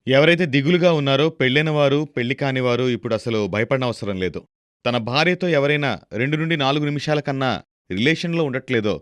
ఎవరైతే దిగులుగా ఉన్నారో పెళ్ళైన వారు, పెళ్లి కానివారు ఇప్పుడసలు భయపడనవసరం లేదు. తన భార్యతో ఎవరైనా 2-4 నిమిషాల కన్నా రిలేషన్‌లో ఉండట్లేదో,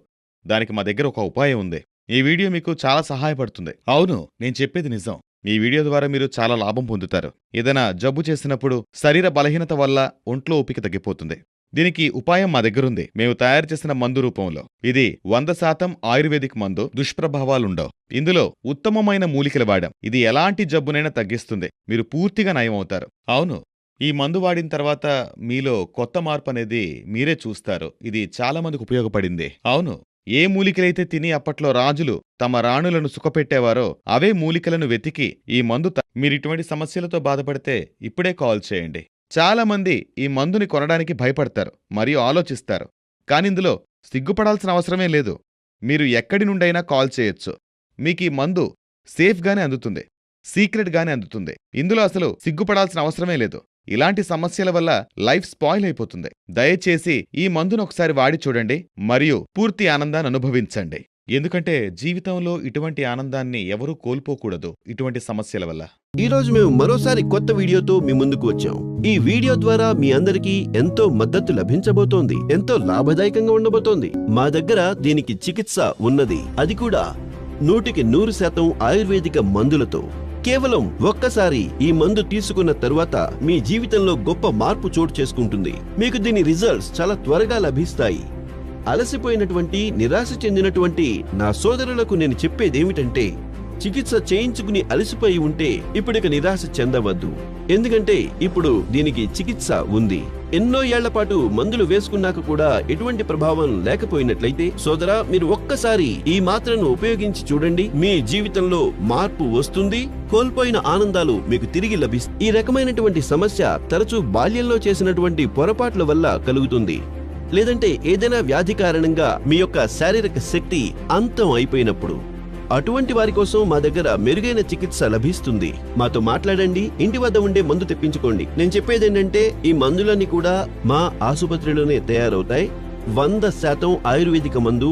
దానికి మా దగ్గర ఒక ఉపాయం ఉంది. ఈ వీడియో మీకు చాలా సహాయపడుతుంది. అవును, నేను చెప్పేది నిజం. ఈ వీడియో ద్వారా మీరు చాలా లాభం పొందుతారు. ఏదైనా జబ్బు చేసినప్పుడు శరీర బలహీనత వల్ల ఒంట్లో ఓపిక తగ్గిపోతుంది. దీనికి ఉపాయం మా దగ్గరుంది. మేము తయారు చేసిన మందు రూపంలో. ఇది 100% ఆయుర్వేదిక్ మందు. దుష్ప్రభావాలుండవు. ఇందులో ఉత్తమమైన మూలికలు వాడాం. ఇది ఎలాంటి జబ్బునైనా తగ్గిస్తుంది. మీరు పూర్తిగా నయమవుతారు. అవును, ఈ మందు వాడిన తర్వాత మీలో కొత్త మార్పనేది మీరే చూస్తారు. ఇది చాలా మందికి ఉపయోగపడింది. అవును, ఏ మూలికలైతే తిని అప్పట్లో రాజులు తమ రాణులను సుఖపెట్టేవారో అవే మూలికలను వెతికి ఈ మందు మీరిటువంటి సమస్యలతో బాధపడితే ఇప్పుడే కాల్ చేయండి. చాలా మంది ఈ మందుని కొనడానికి భయపడతారు మరియు ఆలోచిస్తారు. కానిందులో సిగ్గుపడాల్సిన అవసరమే లేదు. మీరు ఎక్కడి నుండైనా కాల్ చేయొచ్చు. మీకీ మందు సేఫ్గానే అందుతుంది, సీక్రెట్గానే అందుతుంది. ఇందులో అసలు సిగ్గుపడాల్సిన అవసరమే లేదు. ఇలాంటి సమస్యల వల్ల లైఫ్ స్పాయిల్ అయిపోతుంది. దయచేసి ఈ మందును ఒకసారి వాడి చూడండి మరియు పూర్తి ఆనందాన్ని అనుభవించండి. ఎందుకంటే జీవితంలో ఇటువంటి ఆనందాన్ని ఎవరూ కోల్పోకూడదు ఇటువంటి సమస్యల వల్ల. ఈ రోజు మేము మరోసారి కొత్త వీడియోతో మీ ముందుకు వచ్చాం. ఈ వీడియో ద్వారా మీ అందరికీ ఎంతో మద్దతు లభించబోతోంది, ఎంతో లాభదాయకంగా ఉండబోతోంది. మా దగ్గర దీనికి చికిత్స ఉన్నది, అది కూడా 100% ఆయుర్వేదిక మందులతో. కేవలం ఒక్కసారి ఈ మందు తీసుకున్న తరువాత మీ జీవితంలో గొప్ప మార్పు చోటు చేసుకుంటుంది. మీకు దీని రిజల్ట్స్ చాలా త్వరగా లభిస్తాయి. అలసిపోయినటువంటి, నిరాశ చెందినటువంటి నా సోదరులకు నేను చెప్పేదేమిటంటే, చికిత్స చేయించుకుని అలసిపోయి ఉంటే ఇప్పుడిక నిరాశ చెందవద్దు. ఎందుకంటే ఇప్పుడు దీనికి చికిత్స ఉంది. ఎన్నో ఏళ్ల పాటు మందులు వేసుకున్నాక కూడా ఎటువంటి ప్రభావం లేకపోయినట్లయితే సోదరా, మీరు ఒక్కసారి ఈ మాత్రను ఉపయోగించి చూడండి. మీ జీవితంలో మార్పు వస్తుంది. కోల్పోయిన ఆనందాలు మీకు తిరిగి లభిస్తాయి. ఈ రకమైనటువంటి సమస్య తరచూ బాల్యంలో చేసినటువంటి పొరపాట్ల వల్ల కలుగుతుంది, లేదంటే ఏదైనా వ్యాధి కారణంగా మీ యొక్క శారీరక శక్తి అంతం అయిపోయినప్పుడు. అటువంటి వారి కోసం మా దగ్గర మెరుగైన చికిత్స లభిస్తుంది. మాతో మాట్లాడండి, ఇంటి వద్ద ఉండే మందు తెప్పించుకోండి. నేను చెప్పేది ఏంటంటే, ఈ మందులన్నీ కూడా మా ఆసుపత్రిలోనే తయారవుతాయి. 100% ఆయుర్వేదిక మందు.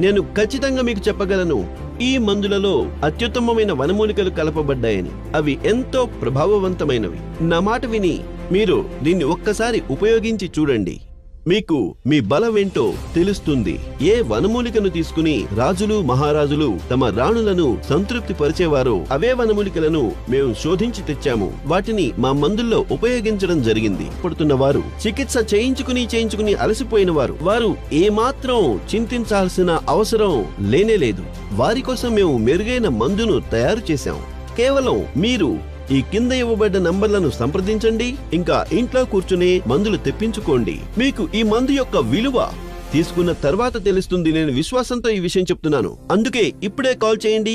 నేను ఖచ్చితంగా మీకు చెప్పగలను, ఈ మందులలో అత్యుత్తమమైన వనమూలికలు కలపబడ్డాయని. అవి ఎంతో ప్రభావవంతమైనవి. నా మాట విని మీరు దీన్ని ఒక్కసారి ఉపయోగించి చూడండి. మీకు మీ బలమేంటో తెలుస్తుంది. ఏ వనమూలికను తీసుకుని రాజులు, మహారాజులు తమ రాణులను సంతృప్తి పరిచేవారో అవే వనమూలికలను మేము శోధించి తెచ్చాము. వాటిని మా మందుల్లో ఉపయోగించడం జరిగింది. పడుతున్న వారు, చికిత్స చేయించుకుని అలసిపోయిన వారు ఏమాత్రం చింతించాల్సిన అవసరం లేనేలేదు. వారి కోసం మేము మెరుగైన మందును తయారు చేశాం. కేవలం మీరు ఈ కింద ఇవ్వబడ్డ నంబర్లను సంప్రదించండి, ఇంకా ఇంట్లో కూర్చునే మందులు తెప్పించుకోండి. మీకు ఈ మందు యొక్క విలువ తీసుకున్న తర్వాత తెలుస్తుంది. నేను విశ్వాసంతో ఈ విషయం చెప్తున్నాను. అందుకే ఇప్పుడే కాల్ చేయండి.